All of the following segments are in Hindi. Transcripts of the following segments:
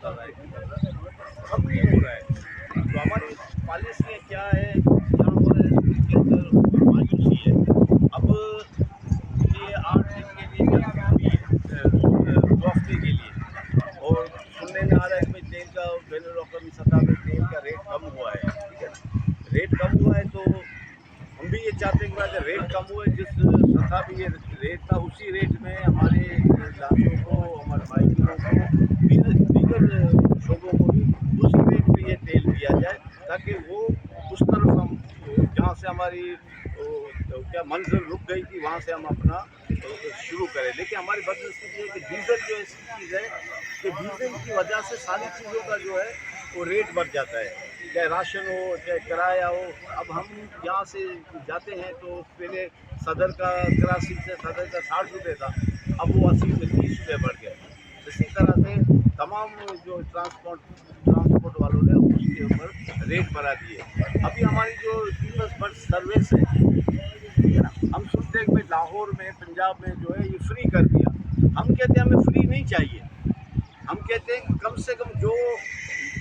रहा है अब नहीं हो रहा है। तो हमारी पॉलिसी क्या है, जहाँ पर इसके अंदर मायूसी है। अब ये 8 दिन के लिए जल्दी हुई है 2 हफ्ते के लिए, और सुनने में आ रहा है कि भाई तेल का बैन अवी सतह पे तेल का रेट कम हुआ है, ठीक है ना। रेट कम हुआ है तो हम भी ये चाहते हैं कि अगर रेट कम हुआ है, जिस सतह पे ये रेट था उसी रेट में हमारे इलाकों को, हमारे भाई बहनों को, दीगर शोबों को भी उसी रेट पे ये तेल दिया जाए, ताकि वो उस तरफ हम जहाँ से हमारी तो क्या मंजिल रुक गई थी वहाँ से हम अपना शुरू करें। लेकिन हमारी बदनसीबी है कि डीजल जो ऐसी चीज़ है कि डीजल की वजह से सारी चीज़ों का जो है वो रेट बढ़ जाता है, चाहे राशन हो चाहे किराया हो। अब हम यहाँ से जाते हैं तो पहले सदर का कराची से सदर का 60 रुपये था, अब वो 80 से 30 रुपये बढ़ गया। इसी तरह से तमाम जो ट्रांसपोर्ट वालों ने उसके ऊपर रेट बढ़ा दिए। अभी हमारी जो पीपल्स बस सर्विस है, ठीक है ना, हम सुनते हैं कि भाई लाहौर में पंजाब में जो है ये फ्री कर दिया। हम कहते हैं हमें फ्री नहीं चाहिए। हम कहते हैं कि कम से कम जो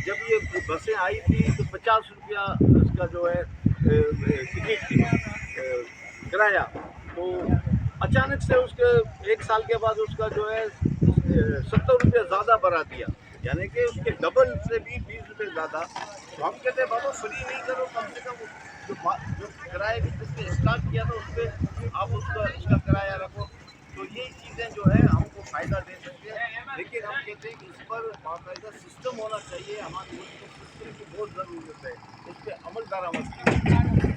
जब ये बसें आई थी तो 50 रुपया उसका जो है टिकट थी, किराया। तो अचानक से उसके 1 साल के बाद उसका जो है 70 रुपये ज़्यादा बढ़ा दिया, यानी कि उसके डबल से भी 20 रुपये ज़्यादा। तो हम कहते हैं बाबा फ्री नहीं करो, कम से कम जो किराए भी जिसने स्टार्ट किया था उस पर आप उसका किराया रखो। तो ये चीज़ें जो है हमको फ़ायदा दे सकती है, लेकिन हम कहते हैं कि इस पर बाकायदा सिस्टम होना चाहिए। हमारे मुल्क में सिस्टम की बहुत ज़रूरत है, इस पर अमल दरामद की